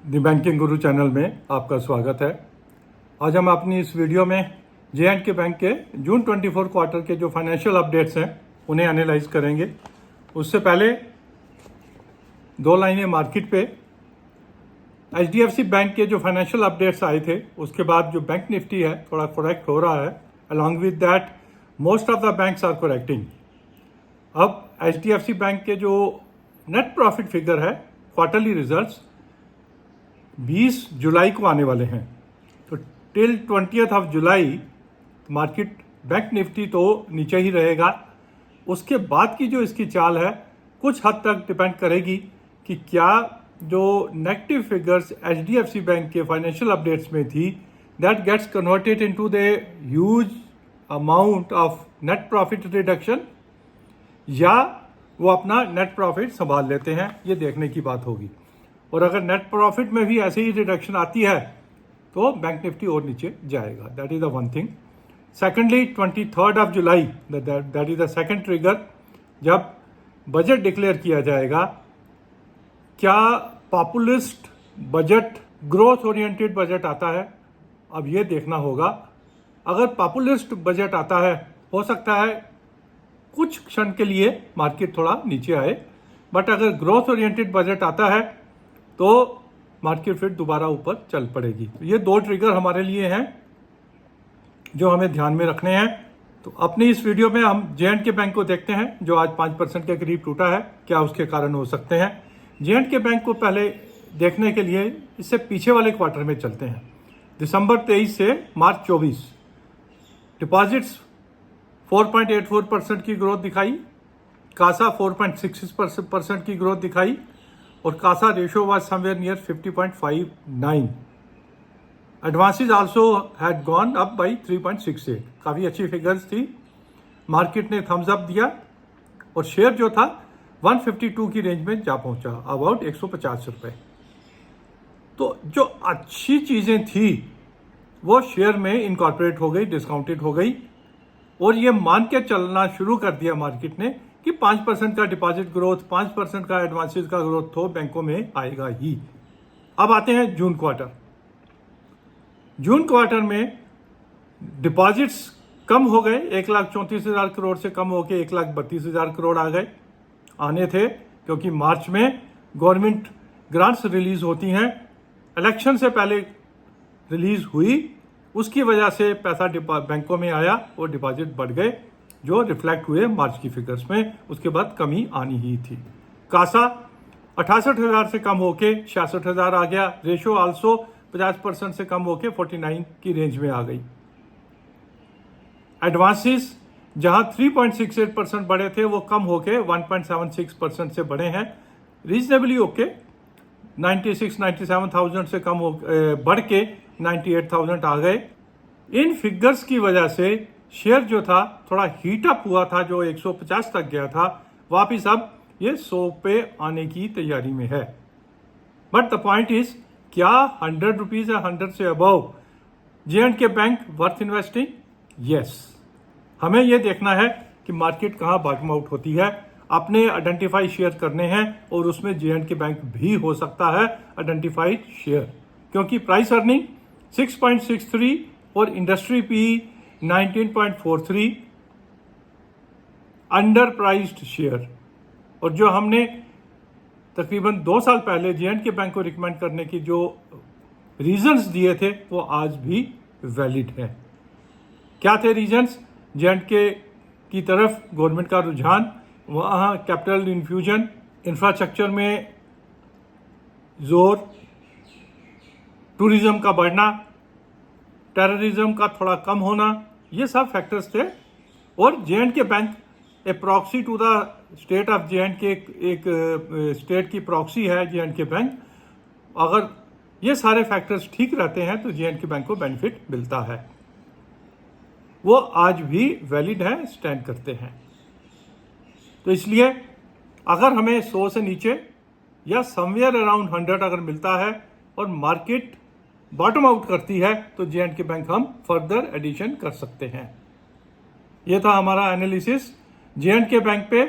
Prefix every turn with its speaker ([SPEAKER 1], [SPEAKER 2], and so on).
[SPEAKER 1] The banking Guru channel में आपका स्वागत है। आज हम अपनी इस वीडियो में जे.एंड.के बैंक के जून 24 क्वार्टर के जो फाइनेंशियल अपडेट्स हैं उन्हें एनालाइज करेंगे। उससे पहले दो लाइनें मार्केट पे। एच.डी.एफ.सी बैंक के जो फाइनेंशियल अपडेट्स आए थे उसके बाद जो बैंक निफ्टी है थोड़ा करेक्ट हो रहा है। Along with that most of the banks are correcting. अब एच.डी.एफ.सी बैंक के जो नेट प्रॉफिट फिगर है क्वार्टरली रिजल्ट्स 20 जुलाई को आने वाले हैं, तो till 20 July market bank Nifty तो नीचे ही रहेगा। उसके बाद की जो इसकी चाल है कुछ हद तक डिपेंड करेगी कि क्या जो नेगेटिव फिगर्स एच.डी.एफ.सी बैंक के फाइनेंशियल अपडेट्स में थी that gets converted into the huge amount of net profit reduction, या वो अपना नेट प्रॉफिट संभाल लेते हैं। ये देखने की बात होगी। और अगर नेट प्रॉफिट में भी ऐसे ही रिडक्शन आती है तो बैंक निफ्टी और नीचे जाएगा। That is the one thing. Secondly 23 July that is the second trigger, जब बजट डिक्लेयर किया जाएगा। क्या populist budget, growth oriented budget आता है? अब ये देखना होगा। अगर पॉपुलिस्ट बजट आता है हो सकता है कुछ क्षण के लिए मार्केट थोड़ा नीचे आए, बट अगर ग्रोथ ओरिएंटेड बजट आता है तो मार्केट फिर दोबारा ऊपर चल पड़ेगी। तो ये दो ट्रिगर हमारे लिए हैं जो हमें ध्यान में रखने हैं। तो अपनी इस वीडियो में हम जे.एंड.के बैंक को देखते हैं जो आज 5% के करीब टूटा है। क्या उसके कारण हो सकते हैं? जे.एंड.के बैंक को पहले देखने के लिए इससे पीछे वाले क्वार्टर में चलते हैं। दिसंबर 23 से मार्च 24 डिपॉजिट्स 4.84% की ग्रोथ दिखाई, कासा 4.66% की ग्रोथ दिखाई और Kasa ratio was somewhere near 50.59। Advances also had gone up by 3.68। काफ़ी अच्छी फिगर्स थी। मार्केट ने थम्स अप दिया और शेयर जो था 152 की रेंज में जा पहुंचा, अबाउट 150 रुपये। तो जो अच्छी चीज़ें थी वो शेयर में इनकॉर्पोरेट हो गई, डिस्काउंटेड हो गई, और ये मान के चलना शुरू कर दिया मार्केट ने कि 5% का डिपॉजिट ग्रोथ, 5% का एडवांसेस का ग्रोथ तो बैंकों में आएगा ही। अब आते हैं जून क्वार्टर। जून क्वार्टर में डिपॉजिट्स कम हो गए, 1,34,000 करोड़ से कम होकर 1,32,000 करोड़ आने थे, क्योंकि मार्च में गवर्नमेंट ग्रांट्स रिलीज होती हैं। इलेक्शन से पहले रिलीज हुई, उसकी वजह से पैसा बैंकों में आया और डिपॉजिट बढ़ गए जो रिफ्लेक्ट हुए मार्च की फिगर्स में। उसके बाद कमी आनी ही थी। कासा 68,000 से कम होके 66,000 आ गया। रेशियो आल्सो 50% से कम होके 49 की रेंज में आ गई। एडवांसेस जहां 3.68% बढ़े थे वो कम होके 1.76% से बढ़े हैं। रीजनेबली ओके 96-97,000 से कम बढ़ के 98,000 आ गए। इन फिगर्स की वजह से शेयर जो था थोड़ा हीट अप हुआ था, जो 150 तक गया था, वापिस अब ये 100 पे आने की तैयारी में है। बट द पॉइंट इज, क्या 100 रुपीज या 100 से above J&K bank worth investing? Yes. हमें यह देखना है कि मार्केट कहां बॉटम आउट होती है। अपने आइडेंटिफाई शेयर करने हैं और उसमें जे.एंड.के बैंक भी हो सकता है आइडेंटिफाइड शेयर, क्योंकि प्राइस अर्निंग 6.63 और industry P 19.43, under priced share. और जो हमने तकरीबन 2 साल पहले जे.एंड.के बैंक को रिकमेंड करने की जो रीजंस दिए थे वो आज भी वैलिड है। क्या थे रीजंस? जे.एंड.के की तरफ गवर्नमेंट का रुझान, वहाँ कैपिटल इन्फ्यूजन, इंफ्रास्ट्रक्चर में जोर, टूरिज्म का बढ़ना, टेररिज्म का थोड़ा कम होना, ये सब फैक्टर्स थे। और J and K bank a proxy to the state of J and K, एक स्टेट की प्रॉक्सी है जे.एंड.के बैंक। अगर ये सारे फैक्टर्स ठीक रहते हैं तो जे.एंड.के बैंक को बेनिफिट मिलता है। वो आज भी वैलिड है, स्टैंड करते हैं। तो इसलिए अगर हमें 100 से नीचे या समवेयर अराउंड 100 अगर मिलता है और मार्केट बॉटम आउट करती है तो जे.एंड.के बैंक हम फर्दर एडिशन कर सकते हैं। यह था हमारा एनालिसिस जे.एंड.के बैंक पे